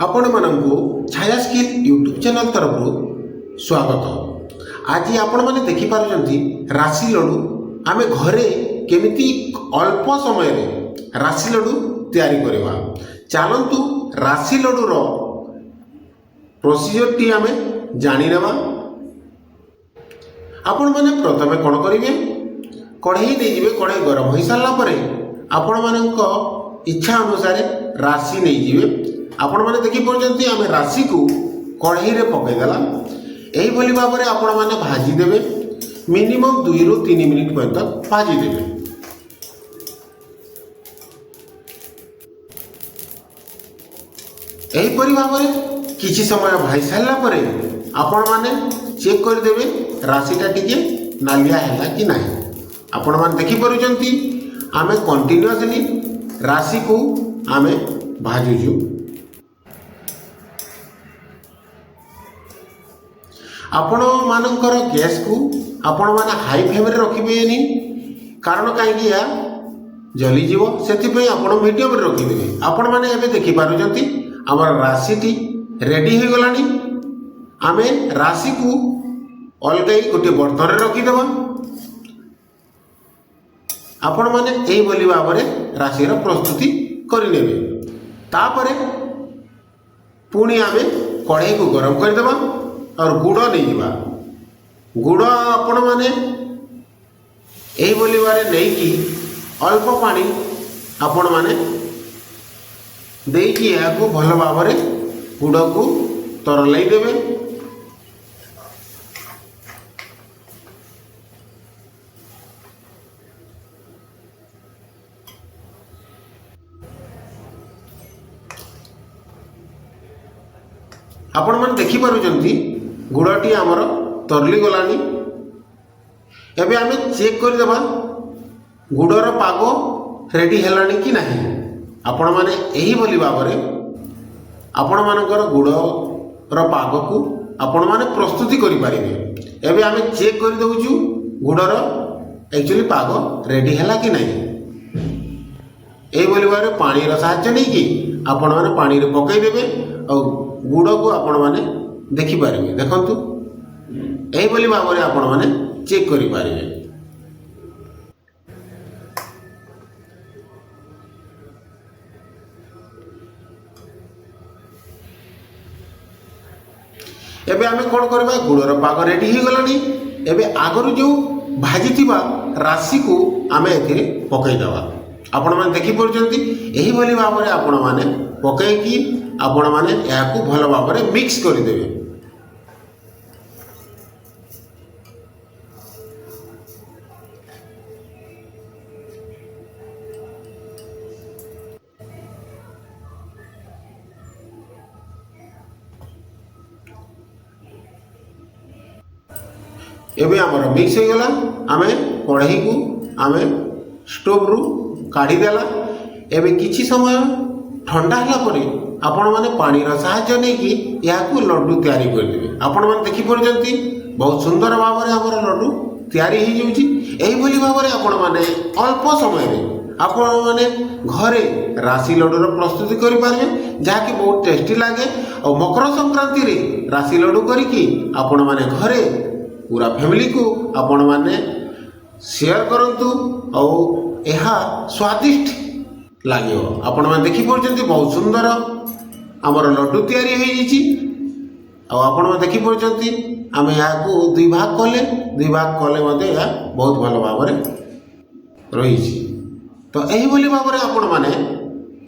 आपण मानंकु छाया skill YouTube channel तरफ स्वागत। आज आपण माने देखि पारुचंती राशि लड्डू आमे घरे केमिति अल्प समय रे राशि लड्डू तैयारी करबा। चलंतु राशि लड्डू रो प्रोसीजर टी आमे जानि नेबा। आपण माने प्रथमे कोन करिवे, कढ़ई नै जिवे। कढ़ई गरम होई सारला परे आपण मानक इच्छा अनुसार राशि नै जिवे। आपण माने देखि परजंती आमे राशि को कढ़ई रे पकै देला। एही भली भाव रे आपण माने भाजी देबे। मिनिमम 2 रु 3 मिनिट पर्यंत भाजी देबे। एही परि भाव रे किछि समय भाई सारला परे आपण माने चेक कर देबे राशिटा टिके नालिया हैला कि नाही। आपण माने देखि परजंती आमे कंटिन्यूअसली राशि को आमे भाजुजु। आपण मानकर गैस को आपण माने हाई फ्लेम रे रखिबेनी, कारण काहेकि या जली जीवो, सेति पे आपण मीडियम रे रखि देबे। आपण माने एबे देखि पारुचंती हमर राशिटी रेडी हो गलानी। आमे राशि को अलगाई गोटे बर्तन रे रखि देबा। आपण माने एही बोली भाव रे राशि रो प्रस्तुति करि नेबे। तापरे पुणी आमे कढ़ई को गरम कर देबा और गुड़ नहीं जीवा। गुड़ आपण माने एही बोली बारे नहीं कि अल्प पानी आपण माने देई कि या को भल भाव रे गुड़ को तरलाई देबे। आपण माने देखि पारुचंती गुड़टी आमर तरली गलानी। एबे आमे चेक कर देबा गुड़र पाग रेडी हेलानी कि नाही। आपण माने एही बोली भाव रे आपण मानकर गुड़र पाग को आपण माने प्रस्तुति करि पारिबे। एबे आमे चेक कर दउचु गुड़र एक्चुअली पाग रेडी हेला कि नाही। एही बोली भाव रे पानी रो साहाय्य नै कि आपण माने पानी रे पकै देबे और गुड़ को आपण माने देखि पारिबे। देखंतु एही बोली भाव रे आपण माने चेक करि पारिबे। एबे आमे कोन करबा, गुड़र पाग रेडी हो गलानी। एबे आगरु जो भाजिथिबा राशि को आमे एथिरे पकै दवा। आपण माने देखि परजंती एही बोली भाव रे आपण माने पकै कि आपण माने या को भल भाव रे मिक्स करि देबे। एबे हमर मिक्स हो गला। आमे कढ़ई को आमे स्टोव रु काढ़ी देला। एबे किछि समय ठंडा हला परे आपण माने पानी रो सहायता नै कि या को लड्डू तैयारी कर देबे। आपण माने देखि परजंती बहुत सुंदर भाव रे हमर लड्डू तैयारी हो जाउची। एही बोली भाव रे आपण माने अल्प समय रे आपण माने घरे राशि लड्डू रो प्रस्तुति करि पारबे, जहा कि बहुत टेस्टी लागे। और मकर संक्रांति रे राशि लड्डू करि कि आपण माने घरे पूरा फैमिली को आपण माने शेयर करंतु और एहा स्वादिष्ट लागियो। आपण माने देखि परजंती बहुत सुंदर हमर लड्डू तैयारी हो जाइछि। और आपण माने देखि परजंती आमे या को दुई भाग कले मध्ये या बहुत भल भाव रे रहिछि। तो एही बोली भाव रे आपण माने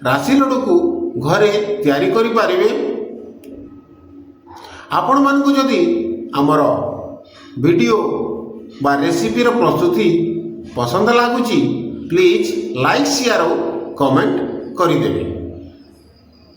राशि लड्डू को घरे तैयारी करि पारिबे। आपण मान को जदि हमर वीडियो बा रेसिपी रो प्रस्तुति पसंद लागुची, प्लीज लाइक शेयर और कमेंट करि देबे।